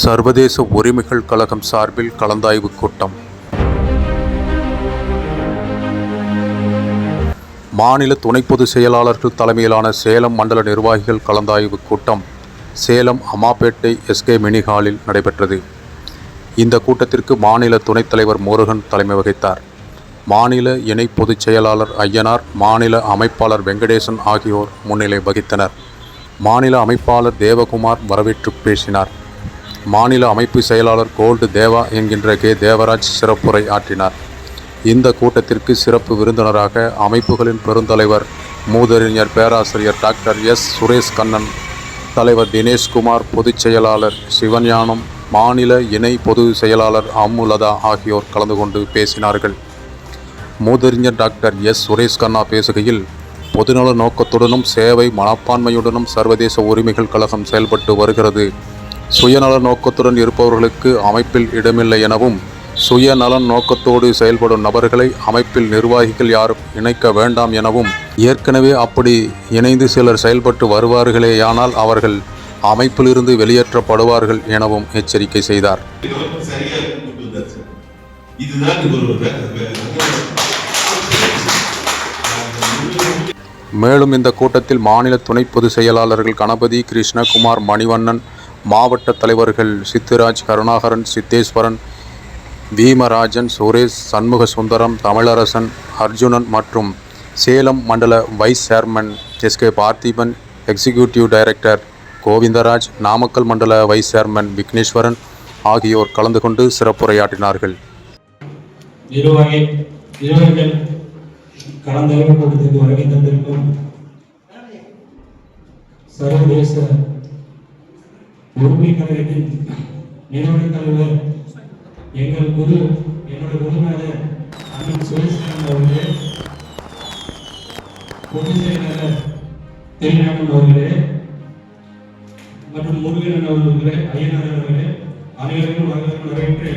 சர்வதேச உரிமைகள் கழகம் சார்பில் கலந்தாய்வு கூட்டம். மாநில துணை பொதுச் செயலாளர்கள் தலைமையிலான சேலம் மண்டல நிர்வாகிகள் கலந்தாய்வு கூட்டம் சேலம் அம்மாப்பேட்டை எஸ்கே மினி ஹாலில் நடைபெற்றது. இந்த கூட்டத்திற்கு மாநில துணைத் தலைவர் முருகன் தலைமை வகித்தார். மாநில இணை பொதுச் செயலாளர் ஐயனார், மாநில அமைப்பாளர் வெங்கடேசன் ஆகியோர் முன்னிலை வகித்தனர். மாநில அமைப்பாளர் தேவகுமார் வரவேற்று பேசினார். மாநில அமைப்பு செயலாளர் கோல்டு தேவா என்கின்ற கே தேவராஜ் சிறப்புரை ஆற்றினார். இந்த கூட்டத்திற்கு சிறப்பு விருந்தினராக அமைப்புகளின் பெருந்தலைவர் மூதறிஞர் பேராசிரியர் டாக்டர் எஸ் சுரேஷ் கண்ணன், தலைவர் தினேஷ்குமார், பொதுச் செயலாளர் சிவஞானம், மாநில இணை பொது செயலாளர் அம்முலதா ஆகியோர் கலந்து கொண்டு பேசினார்கள். மூதறிஞர் டாக்டர் எஸ் சுரேஷ் கண்ணா பேசுகையில், பொதுநல நோக்கத்துடனும் சேவை மனப்பான்மையுடனும் சர்வதேச உரிமைகள் கழகம் செயல்பட்டு வருகிறது. சுயநல நோக்கத்துடன் இருப்பவர்களுக்கு அமைப்பில் இடமில்லை எனவும், சுயநலன் நோக்கத்தோடு செயல்படும் நபர்களை அமைப்பில் நிர்வாகிகள் யாரும் இணைக்க வேண்டாம் எனவும், ஏற்கனவே அப்படி இணைந்து சிலர் செயல்பட்டு வருவார்களேயானால் அவர்கள் அமைப்பிலிருந்து வெளியேற்றப்படுவார்கள் எனவும் எச்சரிக்கை செய்தார். மேலும் இந்த கூட்டத்தில் மாநில துணை பொதுச் செயலாளர்கள் கணபதி, கிருஷ்ணகுமார், மணிவண்ணன், மாவட்ட தலைவர்கள் சித்துராஜ், கருணாகரன், சித்தேஸ்வரன், வீமராஜன், சுரேஷ், சண்முக சுந்தரம், தமிழரசன், அர்ஜுனன் மற்றும் சேலம் மண்டல vice chairman SK Parthiban, executive director Govindaraj, Namakkal மண்டல வைஸ் சேர்மன் விக்னேஸ்வரன் ஆகியோர் கலந்து கொண்டு சிறப்புரையாற்றினார்கள். கலந்தாய்வு கூட்டத்திற்கு வருகை தந்திருக்கும் சர்வதேச உரிமை கழகத்தின் நிறுவன தலைவர் எங்கள் குரு, என்னோட குருநாதர் அண்ணன் சுரேஷ் அவர்களே, பொதுச் செயலாளர் திருஞானம் அவர்களே மற்றும் முருகன் அவர்களே, ஐயனார் அவர்களே, அனைவரும் வரவேற்று,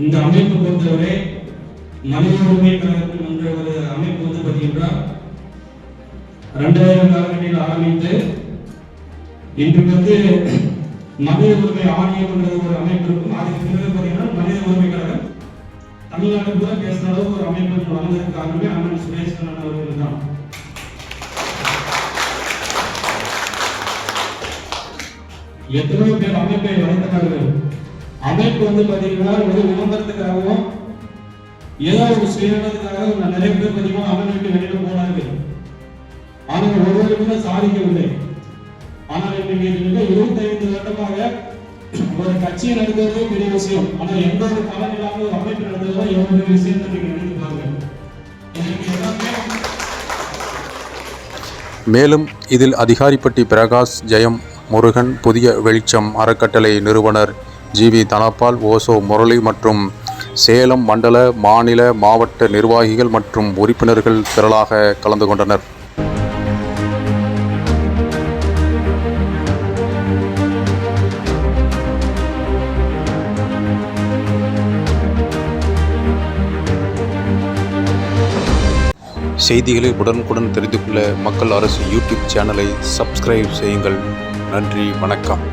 இந்த அமைப்பு பொறுத்தவரை மனித உரிமை கழகம் என்ற ஒரு அமைப்பு வந்து பார்த்தீங்கன்னா 2000 காலகட்டத்தில் ஆரம்பித்து இன்று வந்து மனித உரிமை ஆணையம் என்ற ஒரு அமைப்பு இருக்கும். அதுக்கு பிறகு பார்த்தீங்கன்னா மனித உரிமை கழகம் தமிழ்நாடு கூட பேசுற அளவுக்கு ஒரு அமைப்பு வளர்ந்ததுக்கு காரணமே அண்ணன் சுரேஷ் கண்ணன் அவர்கள் தான். எத்தனையோ பேர் அமைப்பை வளர்த்தார்கள். அமைப்பு வந்து பார்த்தீங்கன்னா ஒரு விளம்பரத்துக்காகவும் ஏதாவது ஒரு சுயநலத்துக்காக நிறைய பேர் பார்த்தீங்கன்னா அமைப்பு வெளியில போனார்கள். ஆனால் ஒருவருக்குமே சாதிக்கவில்லை. ஆனால் இன்னைக்கு 25 வருடமாக ஒரு கட்சியை நடத்துவதே பெரிய விஷயம். ஆனால் எந்த ஒரு பலன் இல்லாமல் ஒரு அமைப்பு நடத்துவதா எவ்வளவு விஷயம் நீங்க நினைத்துப்பாங்க. மேலும் இதில் அதிகாரிப்பட்டி பிரகாஷ், ஜெயம், முருகன், புதிய வெளிச்சம் அறக்கட்டளை நிறுவனர் ஜிவி தனபால், ஓசோ முரளி மற்றும் சேலம் மண்டல, மாநில, மாவட்ட நிர்வாகிகள் மற்றும் உறுப்பினர்கள் திரளாக கலந்து கொண்டனர். செய்திகளை உடனுக்குடன் தெரிந்து கொள்ள மக்கள் அரசு யூடியூப் சேனலை சப்ஸ்கிரைப் செய்யுங்கள். நன்றி, வணக்கம்.